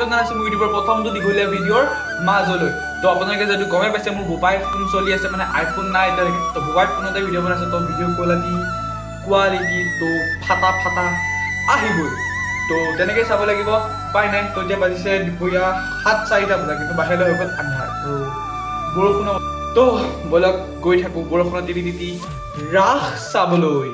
স্বাগতম জনাইছোঁ মোৰ ইউটিউবৰ প্ৰথমটো দীঘলীয়া ভিডিঅ'ৰ মাজলৈ। তো আপোনালোকে যদি গমে পাইছে মোৰ মোবাইল ফোন চলি আছে, মানে আইফোন নাই এতিয়ালৈকে। তো মোবাইল ফোনতে ভিডিঅ' বনাইছোঁ। তো ভিডিঅ' কোৱালিটি তো ফাটা আহিবই। তো তেনেকৈ চাব লাগিব, উপায় নাই। তো এতিয়া বাজিছে দুপৰীয়া 7:04 বজা, কিন্তু বাহিৰলৈ হৈ গ'ল আন্ধাৰ। তো বৰষুণৰ তো বলক গৈ থাকোঁ বৰষুণত তিতি ৰাস চাবলৈ।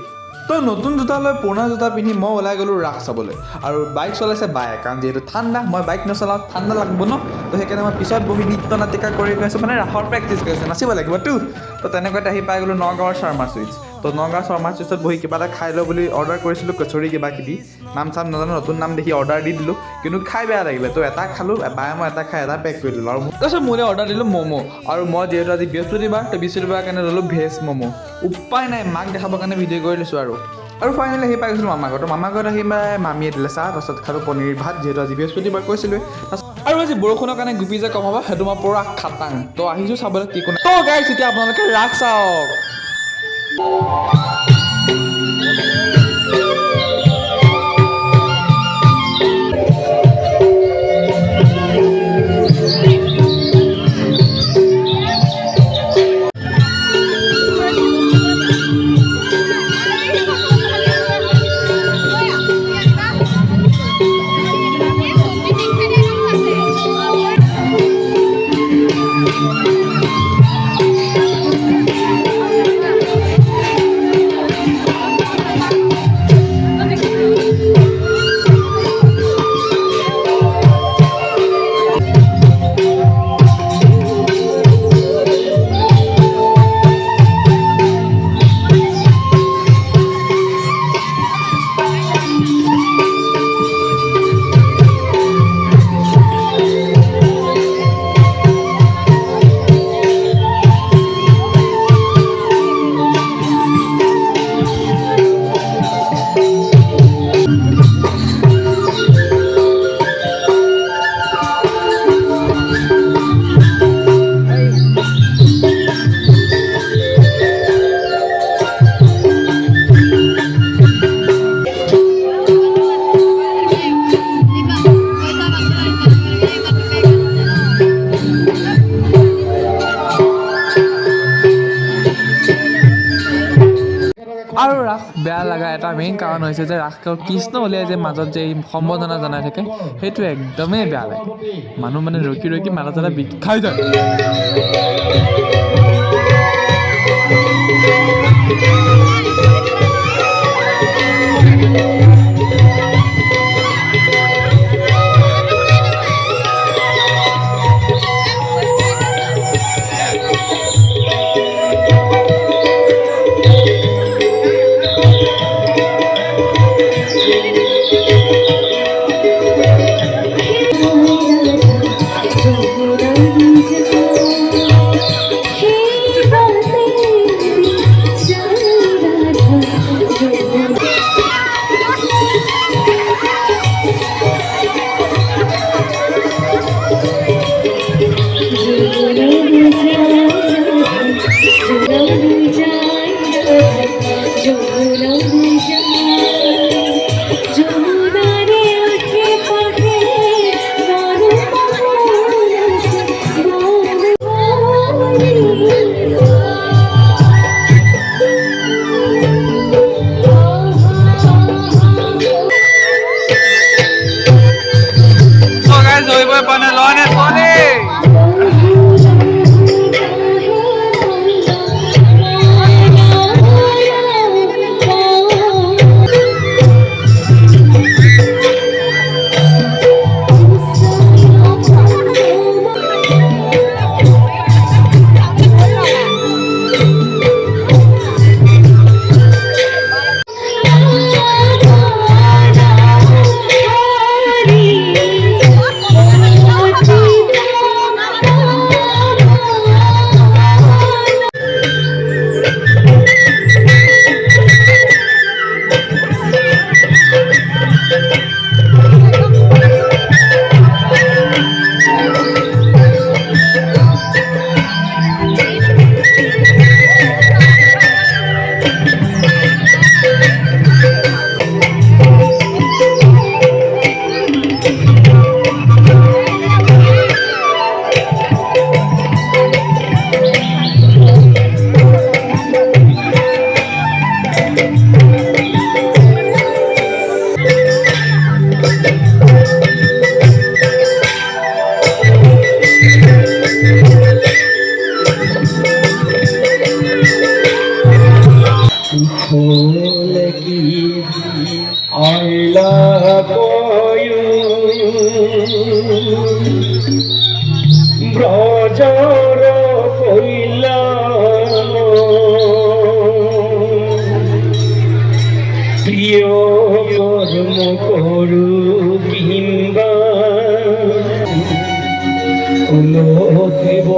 তো নতুন জোতা লৈ পুৰণা জোতা পিন্ধি মই ওলাই গ'লোঁ ৰাস চাবলৈ। আৰু বাইক চলাইছে বায়ে, কাৰণ যিহেতু ঠাণ্ডা, মই বাইক নচলাওঁ, ঠাণ্ডা লাগিব ন। তো সেইকাৰণে মই পিছত বহি নৃত্য নাটিকা কৰি গৈ আছোঁ, মানে ৰাসৰ প্ৰেক্টিছ কৰি আছোঁ, নাচিব লাগিবতো। তো তেনেকুৱাতে আহি পাই গ'লোঁ নগাঁৱৰ শৰ্মা চুইটছ। তো নগাঁৱৰ শৰ্মা চুইটছত বহি কিবা এটা খাই লওঁ বুলি অৰ্ডাৰ কৰিছিলোঁ, কচৰি কিবা কিবি নাম চাম নাজানো, নতুন নাম দেখি অৰ্ডাৰ দি দিলোঁ, কিন্তু খাই বেয়া লাগিলে। তো এটা খালোঁ, বায়ে মই এটা খাই এটা পেক কৰি দিলোঁ। আৰু তাৰপিছত মোলৈ অৰ্ডাৰ দিলোঁ ম'ম'। আৰু মই যিহেতু আজি বৃহস্পতিবাৰ, তো বৃহস্পতিবাৰৰ কাৰণে ল'লোঁ ভেজ ম'ম'। উপায় নাই, মাক দেখাবৰ কাৰণে ভিডিঅ' কৰি লৈছোঁ। আৰু ফাইনেলি আহি পাই গৈছিলোঁ মামাৰ ঘৰত। মামাৰ ঘৰত আহি মামীয়ে দিলে চাহ, তাৰপিছত খালোঁ পনীৰ ভাত, যিহেতু আজি বৃহস্পতিবাৰ কৈছিলোঁ। আৰু আজি বৰষুণৰ কাৰণে গুপি যে কমাব, সেইটো মই পুৰা খাটাং। তো আহিছোঁ চাবলৈ কি কোনে। তো গাইছ এতিয়া আপোনালোকে ৰাস চাওক। আৰু ৰাস বেয়া লগা এটা মেইন কাৰণ হৈছে যে ৰাস কৃষ্ণ উলিয়াই যে মাজত যে সম্বোধনা জনাই থাকে, সেইটো একদমেই বেয়া লাগে। মানুহ মানে ৰখি মাজত এটা বিষ খাই যায়। বলে কি I love you ব্রজর কইলা প্রিয় কর্ম করু কিংবা দেব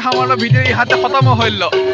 हमारा वीडियो यहाँ खत्म हो